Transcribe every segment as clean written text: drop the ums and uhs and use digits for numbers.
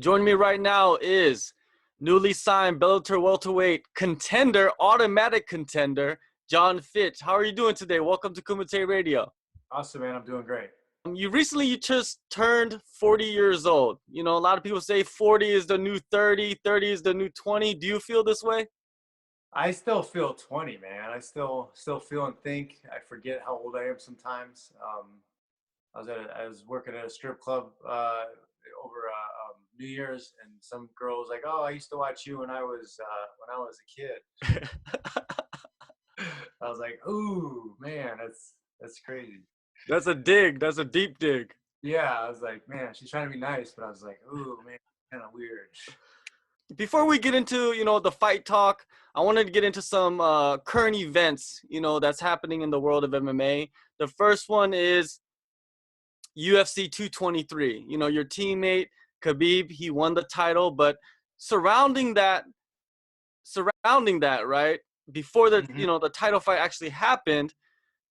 Joining me right now is newly signed Bellator welterweight contender, automatic contender, Jon Fitch. How are you doing today? Welcome to Kumite Radio. Awesome, man. I'm doing great. You just turned 40 years old. You know, a lot of people say 40 is the new 30, 30 is the new 20. Do you feel this way? I still feel 20, man. I still feel and think. I forget how old I am sometimes. I was working at a strip club over New Year's, and some girl was like, "Oh, I used to watch you when I was a kid." I was like, "Ooh, man, that's crazy." That's a dig. That's a deep dig. Yeah, I was like, "Man, she's trying to be nice," but I was like, "Ooh, man, kind of weird." Before we get into, the fight talk, I wanted to get into some current events, that's happening in the world of MMA. The first one is UFC 223. Your teammate, Khabib, he won the title, but surrounding that, right, before the title fight actually happened,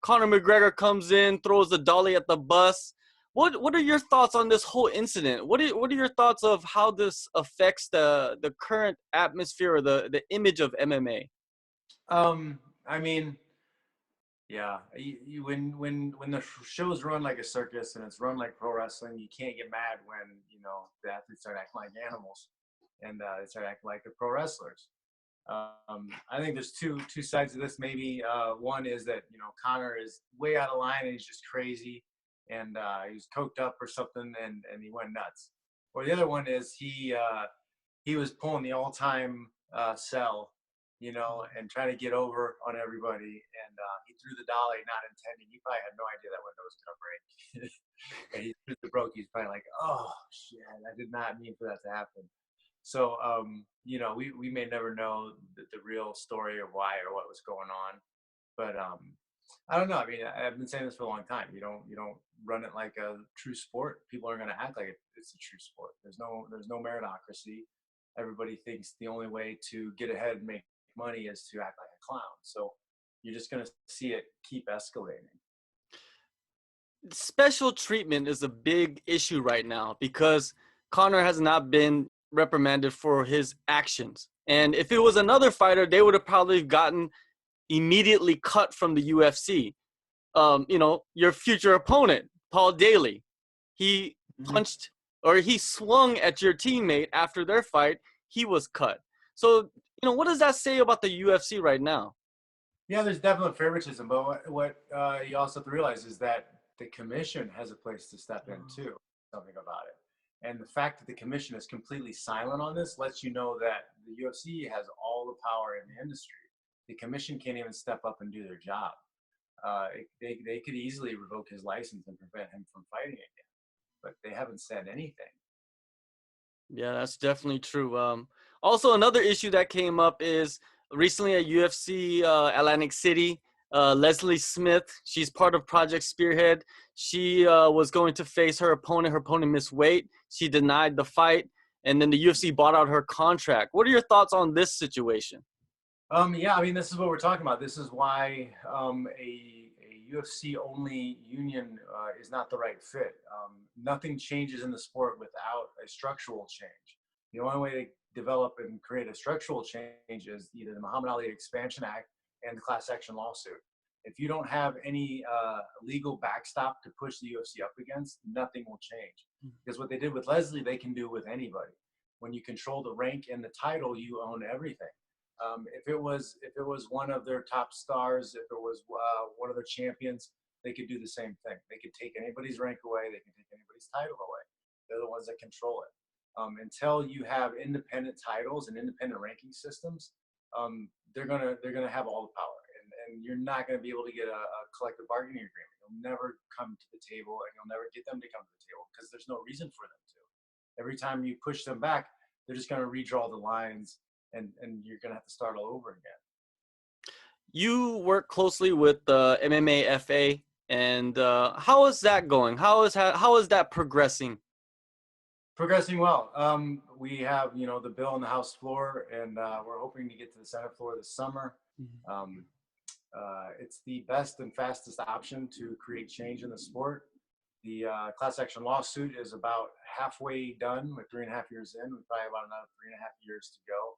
Conor McGregor comes in, throws the dolly at the bus. What are your thoughts on this whole incident? What are your thoughts of how this affects the current atmosphere or the image of MMA? I mean, yeah, when the show's run like a circus and it's run like pro wrestling, you can't get mad when the athletes start acting like animals and they start acting like they're pro wrestlers. I think there's two sides of this. Maybe one is that Connor is way out of line and he's just crazy and he's coked up or something and he went nuts. Or the other one is he was pulling the all-time sell, and trying to get over on everybody. And he threw the dolly, not intending. He probably had no idea that window was going to break. And he threw the broke. He's probably like, "Oh shit, I did not mean for that to happen." So, we may never know the real story of why or what was going on, but I don't know. I mean, I've been saying this for a long time. You don't run it like a true sport. People are going to act like it's a true sport. There's no meritocracy. Everybody thinks the only way to get ahead and make money is to act like a clown. So you're just going to see it keep escalating. Special treatment is a big issue right now because Conor has not been reprimanded for his actions. And if it was another fighter, they would have probably gotten immediately cut from the UFC. Your future opponent, Paul Daley, he punched or he swung at your teammate after their fight. He was cut. So, what does that say about the UFC right now? Yeah, there's definitely favoritism, but what you also have to realize is that the commission has a place to step in too, something about it. And the fact that the commission is completely silent on this lets you know that the UFC has all the power in the industry. The commission can't even step up and do their job. They could easily revoke his license and prevent him from fighting again, but they haven't said anything. Yeah, that's definitely true. Also, another issue that came up is recently at UFC Atlantic City, Leslie Smith, she's part of Project Spearhead. She was going to face her opponent. Her opponent missed weight. She denied the fight, and then the UFC bought out her contract. What are your thoughts on this situation? Yeah, I mean, this is what we're talking about. This is why a UFC only union is not the right fit. Nothing changes in the sport without a structural change. The only way to develop and create a structural change is either the Muhammad Ali Expansion Act and the class action lawsuit. If you don't have any legal backstop to push the UFC up against, nothing will change. Because what they did with Leslie, they can do with anybody. When you control the rank and the title, you own everything. If it was one of their top stars, if it was one of their champions, they could do the same thing. They could take anybody's rank away. They can take anybody's title away. They're the ones that control it. Until you have independent titles and independent ranking systems, they're gonna have all the power, and you're not gonna be able to get a collective bargaining agreement. You'll never come to the table, and you'll never get them to come to the table because there's no reason for them to. Every time you push them back, they're just gonna redraw the lines. And you're going to have to start all over again. You work closely with the MMAFA, and how is that going? How is that progressing? Progressing well. We have, the bill on the House floor, and we're hoping to get to the Senate floor this summer. It's the best and fastest option to create change in the sport. The class action lawsuit is about halfway done. We're 3.5 years in. We probably have about another 3.5 years to go.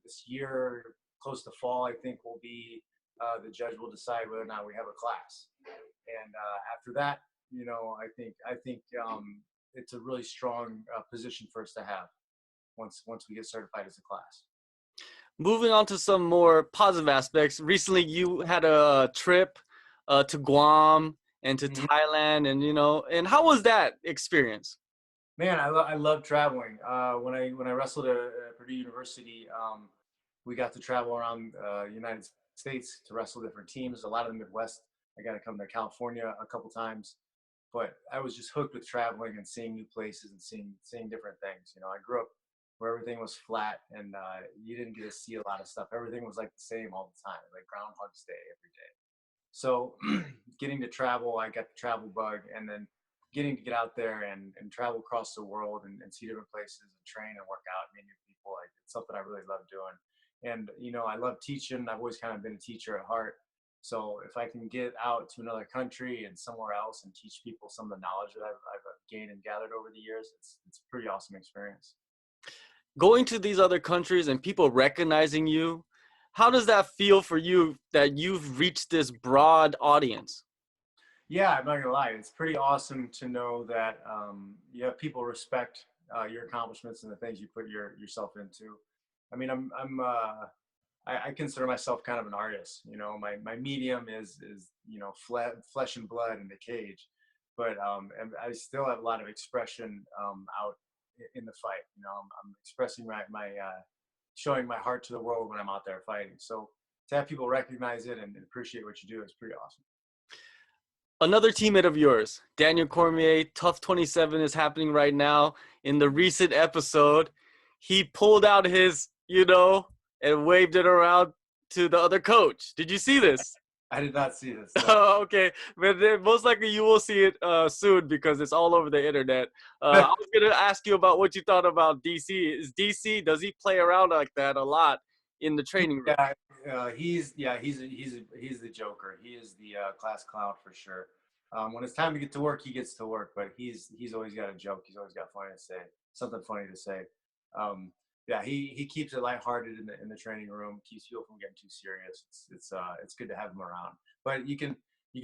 This year, close to fall, I think will be the judge will decide whether or not we have a class. And after that, I think it's a really strong position for us to have once we get certified as a class. Moving on to some more positive aspects. Recently, you had a trip to Guam and to Mm-hmm. Thailand, and how was that experience? Man, I love traveling. When I wrestled at Purdue University, we got to travel around the United States to wrestle different teams. A lot of the Midwest. I got to come to California a couple times, but I was just hooked with traveling and seeing new places and seeing different things. I grew up where everything was flat and you didn't get to see a lot of stuff. Everything was like the same all the time, like Groundhog's Day every day. So getting to travel, I got the travel bug, and then getting to get out there and travel across the world and see different places and train and work out, meet new people. Like, it's something I really love doing. And, I love teaching. I've always kind of been a teacher at heart. So if I can get out to another country and somewhere else and teach people some of the knowledge that I've gained and gathered over the years, it's a pretty awesome experience. Going to these other countries and people recognizing you, how does that feel for you that you've reached this broad audience? Yeah, I'm not gonna lie. It's pretty awesome to know that you have people respect your accomplishments and the things you put yourself into. I mean, I consider myself kind of an artist. My medium is flesh and blood in the cage, but and I still have a lot of expression out in the fight. I'm expressing my showing my heart to the world when I'm out there fighting. So to have people recognize it and appreciate what you do is pretty awesome. Another teammate of yours, Daniel Cormier, Tough 27 is happening right now. In the recent episode, he pulled out his, and waved it around to the other coach. Did you see this? I did not see this. No. Okay, but then most likely you will see it soon because it's all over the internet. I was gonna ask you about what you thought about DC. Does he play around like that a lot in the training room? He's the Joker. He is the class clown for sure. When it's time to get to work, he gets to work, but he's always got a joke. He's always got something funny to say. Yeah, he keeps it lighthearted in the training room. Keeps people from getting too serious. It's good to have him around. But you can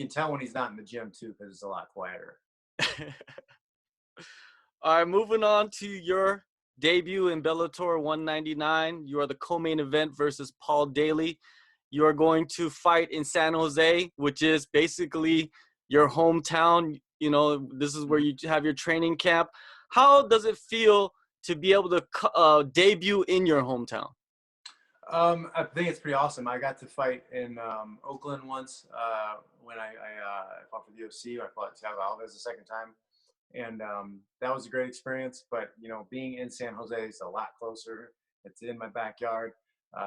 tell when he's not in the gym too, because it's a lot quieter. All right, moving on to your debut in Bellator 199. You are the co-main event versus Paul Daley. You are going to fight in San Jose, which is basically your hometown. This is where you have your training camp. How does it feel to be able to debut in your hometown? I think it's pretty awesome. I got to fight in Oakland once when I fought for the UFC. I fought Thiago Alves the second time, and that was a great experience. But being in San Jose is a lot closer. It's in my backyard.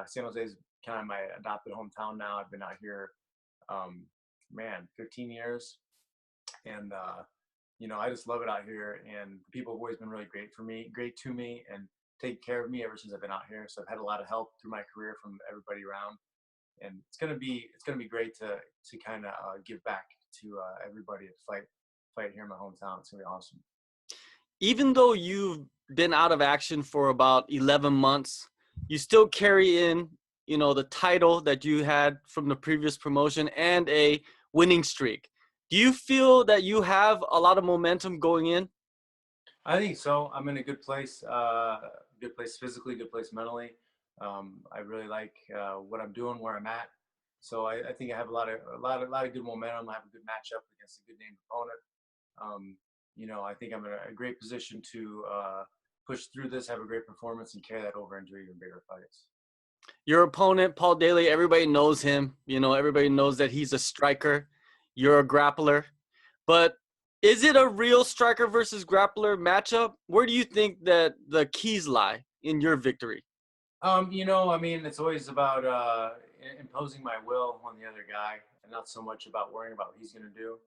San Jose is kind of my adopted hometown now. I've been out here, 15 years, and I just love it out here. And people have always been really great to me, and taken care of me ever since I've been out here. So I've had a lot of help through my career from everybody around, and it's gonna be great to kind of give back to everybody at fight here in my hometown. It's gonna be awesome. Even though you've been out of action for about 11 months, you still carry in, the title that you had from the previous promotion and a winning streak. Do you feel that you have a lot of momentum going in? I think so. I'm in a good place physically, good place mentally. I really like what I'm doing, where I'm at. So I think I have a lot of good momentum. I have a good matchup against a good named opponent. I think I'm in a great position to push through this, have a great performance, and carry that over into even bigger fights. Your opponent, Paul Daley, everybody knows him. Everybody knows that he's a striker. You're a grappler. But is it a real striker versus grappler matchup? Where do you think that the keys lie in your victory? It's always about imposing my will on the other guy and not so much about worrying about what he's going to do.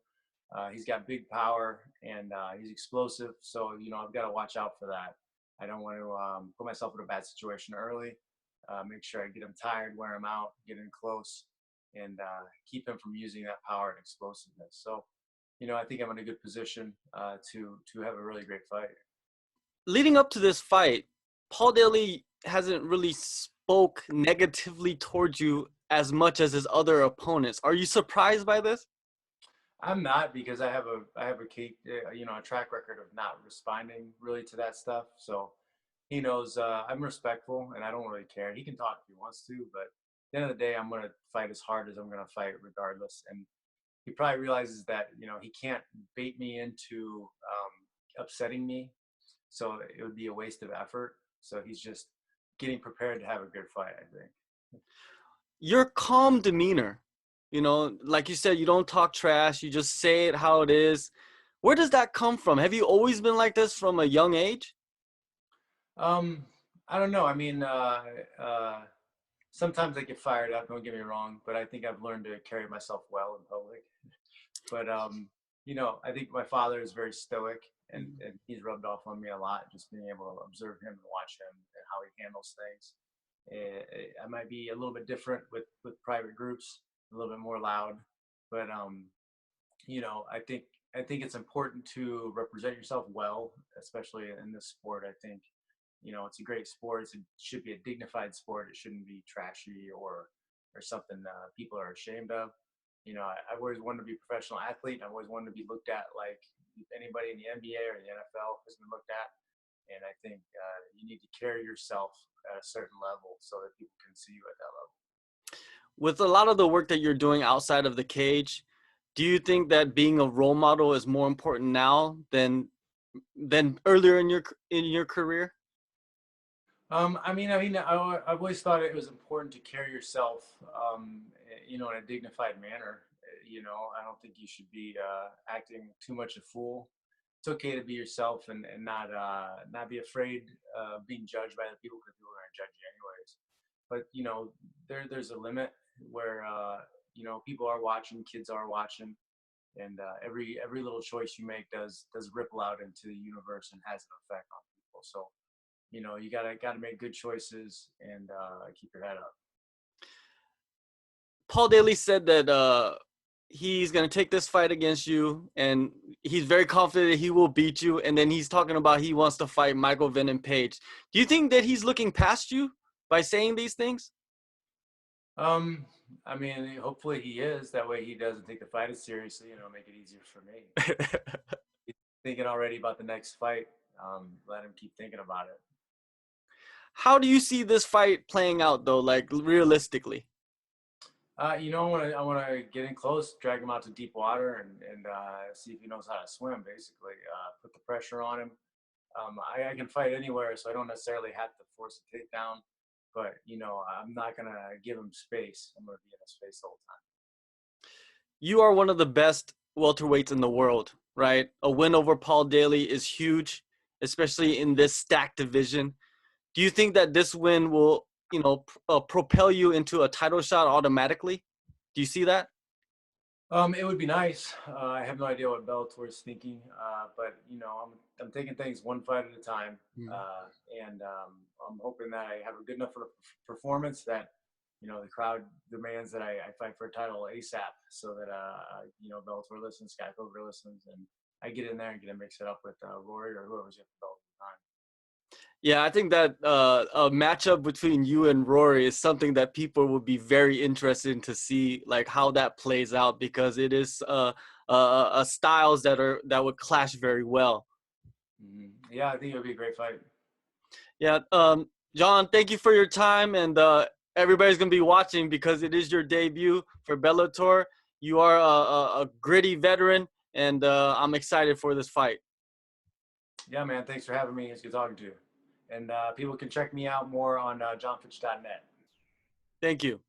He's got big power and he's explosive. So, I've got to watch out for that. I don't want to put myself in a bad situation early. Make sure I get him tired, wear him out, get in close, and keep him from using that power and explosiveness. So, I think I'm in a good position to have a really great fight. Leading up to this fight, Paul Daley hasn't really spoke negatively towards you as much as his other opponents. Are you surprised by this? I'm not, because I have a track record of not responding really to that stuff. So he knows I'm respectful and I don't really care. He can talk if he wants to, but at the end of the day, I'm going to fight as hard as I'm going to fight regardless. And he probably realizes that he can't bait me into upsetting me, so it would be a waste of effort. So he's just getting prepared to have a good fight, I think. Your calm demeanor, like you said, you don't talk trash, you just say it how it is. Where does that come from? Have you always been like this from a young age? Um, I don't know. I mean, sometimes I get fired up. Don't get me wrong, but I think I've learned to carry myself well in public. But I think my father is very stoic, and he's rubbed off on me a lot. Just being able to observe him and watch him and how he handles things. I might be a little bit different with private groups, a little bit more loud, but I think it's important to represent yourself well, especially in this sport. I think it's a great sport. It should be a dignified sport. It shouldn't be trashy or something people are ashamed of. I've always wanted to be a professional athlete. I've always wanted to be looked at like anybody in the NBA or the NFL has been looked at. And I think you need to carry yourself at a certain level so that people can see you at that level. With a lot of the work that you're doing outside of the cage, do you think that being a role model is more important now than earlier in your career? I've always thought it was important to carry yourself, in a dignified manner. I don't think you should be acting too much a fool. It's okay to be yourself and not be afraid of being judged by the people, because people are going to judge you anyways. But there's a limit where people are watching, kids are watching, and every little choice you make does ripple out into the universe and has an effect on people. So you gotta make good choices and keep your head up. Paul Daley said that he's going to take this fight against you, and he's very confident that he will beat you. And then he's talking about he wants to fight Michael Venom Page. Do you think that he's looking past you by saying these things? Um, hopefully he is. That way he doesn't take the fight as seriously. Make it easier for me. He's thinking already about the next fight. Let him keep thinking about it. How do you see this fight playing out, though, like realistically? I want to get in close, drag him out to deep water, and see if he knows how to swim. Basically, put the pressure on him. I can fight anywhere, so I don't necessarily have to force a takedown. But I'm not gonna give him space. I'm gonna be in his face the whole time. You are one of the best welterweights in the world, right? A win over Paul Daley is huge, especially in this stacked division. Do you think that this win will, propel you into a title shot automatically? Do you see that? It would be nice. I have no idea what Bellator is thinking, but I'm taking things one fight at a time, uh, and I'm hoping that I have a good enough performance that the crowd demands that I fight for a title ASAP, so that Bellator listens, Sky Poker listens, and I get in there and get to mix it up with Rory or whoever's got the belt at the time. Yeah, I think that a matchup between you and Rory is something that people will be very interested in to see, like how that plays out, because it is styles that would clash very well. Yeah, I think it would be a great fight. Yeah, John, thank you for your time, and everybody's gonna be watching because it is your debut for Bellator. You are a gritty veteran, and I'm excited for this fight. Yeah, man. Thanks for having me. It's good talking to you. And people can check me out more on johnfitch.net. Thank you.